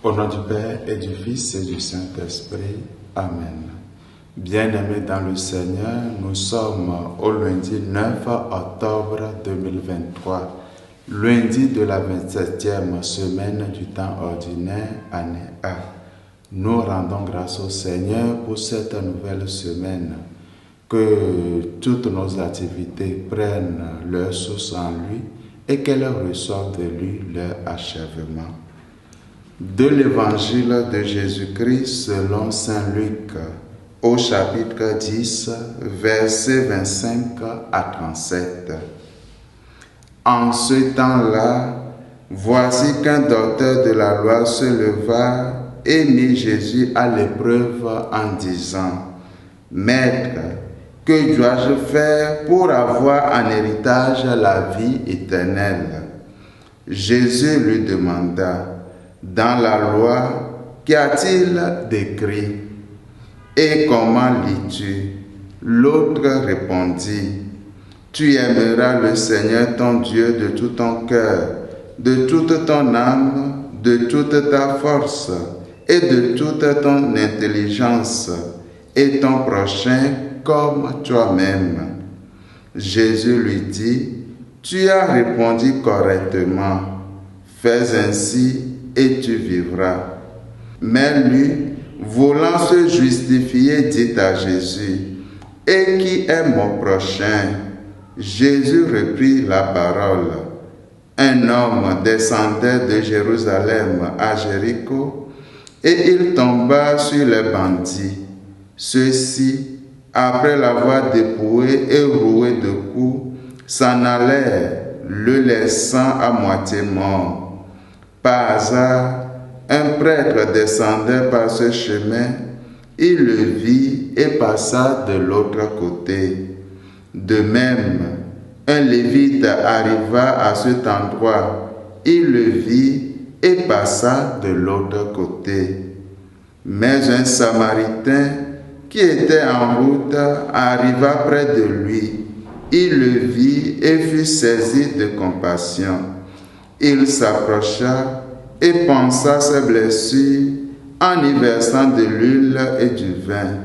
Au nom du Père et du Fils et du Saint-Esprit. Amen. Bien-aimés dans le Seigneur, nous sommes au lundi 9 octobre 2023, lundi de la 27e semaine du temps ordinaire, année A. Nous rendons grâce au Seigneur pour cette nouvelle semaine, que toutes nos activités prennent leur source en lui et qu'elles reçoivent de lui leur achèvement. De l'Évangile de Jésus-Christ selon saint Luc, au chapitre 10, versets 25 à 37. En ce temps-là, voici qu'un docteur de la loi se leva et mit Jésus à l'épreuve en disant : « Maître, que dois-je faire pour avoir en héritage la vie éternelle ?» Jésus lui demanda : « Dans la loi, qu'y a-t-il d'écrit ? Et comment lis-tu » L'autre répondit : « Tu aimeras le Seigneur ton Dieu de tout ton cœur, de toute ton âme, de toute ta force et de toute ton intelligence, et ton prochain comme toi-même. » Jésus lui dit : « Tu as répondu correctement. Fais ainsi et tu vivras. » Mais lui, voulant se justifier, dit à Jésus : « Et qui est mon prochain ?» Jésus reprit la parole. Un homme descendait de Jérusalem à Jéricho, et il tomba sur les bandits. Ceux-ci, après l'avoir dépouillé et roué de coups, s'en allèrent, le laissant à moitié mort. Par hasard, un prêtre descendait par ce chemin, il le vit et passa de l'autre côté. De même, un lévite arriva à cet endroit, il le vit et passa de l'autre côté. Mais un Samaritain qui était en route arriva près de lui, il le vit et fut saisi de compassion. Il s'approcha et pansa ses blessures en y versant de l'huile et du vin.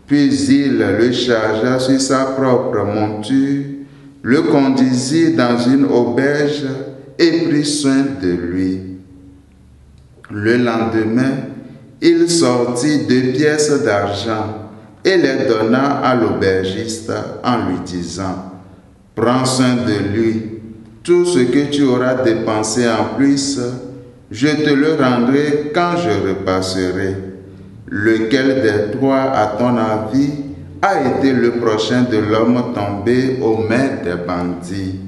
Puis il le chargea sur sa propre monture, le conduisit dans une auberge et prit soin de lui. Le lendemain, il sortit 2 pièces d'argent et les donna à l'aubergiste en lui disant : « Prends soin de lui. Tout ce que tu auras dépensé en plus, je te le rendrai quand je repasserai. Lequel des trois, à ton avis, a été le prochain de l'homme tombé aux mains des bandits ?»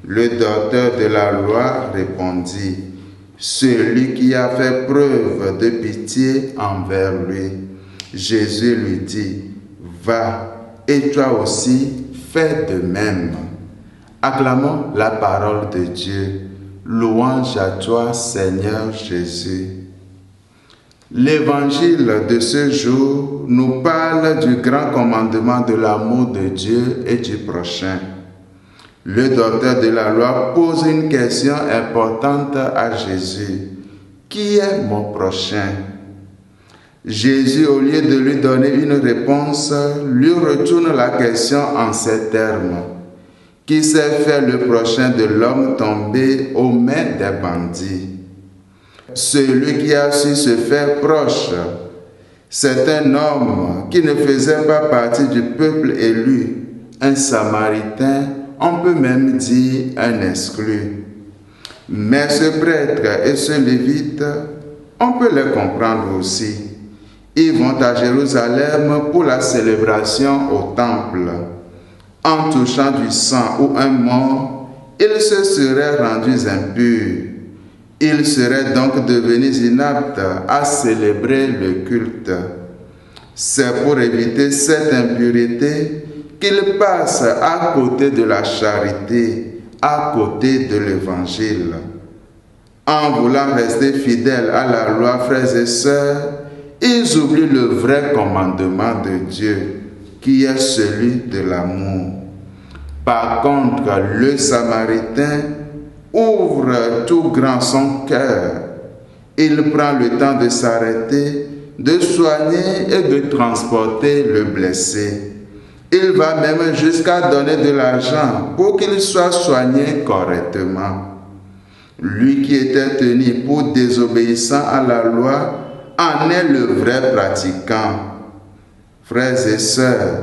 Le docteur de la loi répondit : « Celui qui a fait preuve de pitié envers lui. » Jésus lui dit : « Va, et toi aussi, fais de même. » Acclamons la parole de Dieu. Louange à toi, Seigneur Jésus. L'évangile de ce jour nous parle du grand commandement de l'amour de Dieu et du prochain. Le docteur de la loi pose une question importante à Jésus. Qui est mon prochain ? Jésus, au lieu de lui donner une réponse, lui retourne la question en ces termes. Qui s'est fait le prochain de l'homme tombé aux mains des bandits ? Celui qui a su se faire proche, c'est un homme qui ne faisait pas partie du peuple élu, un Samaritain, on peut même dire un exclu. Mais ce prêtre et ce lévite, on peut les comprendre aussi. Ils vont à Jérusalem pour la célébration au temple. En touchant du sang ou un mort, ils se seraient rendus impurs. Ils seraient donc devenus inaptes à célébrer le culte. C'est pour éviter cette impureté qu'ils passent à côté de la charité, à côté de l'Évangile. En voulant rester fidèles à la loi, frères et sœurs, ils oublient le vrai commandement de Dieu, qui est celui de l'amour. Par contre, le Samaritain ouvre tout grand son cœur Il prend le temps de s'arrêter, de soigner et de transporter le blessé. Il va même jusqu'à donner de l'argent pour qu'il soit soigné correctement. Lui qui était tenu pour désobéissant à la loi en est le vrai pratiquant. Frères et sœurs,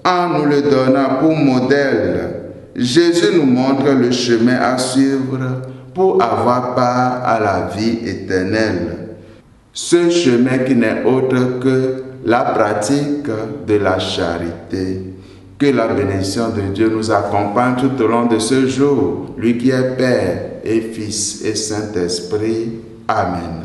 en nous le donnant pour modèle, Jésus nous montre le chemin à suivre pour avoir part à la vie éternelle. Ce chemin qui n'est autre que la pratique de la charité. Que la bénédiction de Dieu nous accompagne tout au long de ce jour, lui qui est Père et Fils et Saint-Esprit. Amen.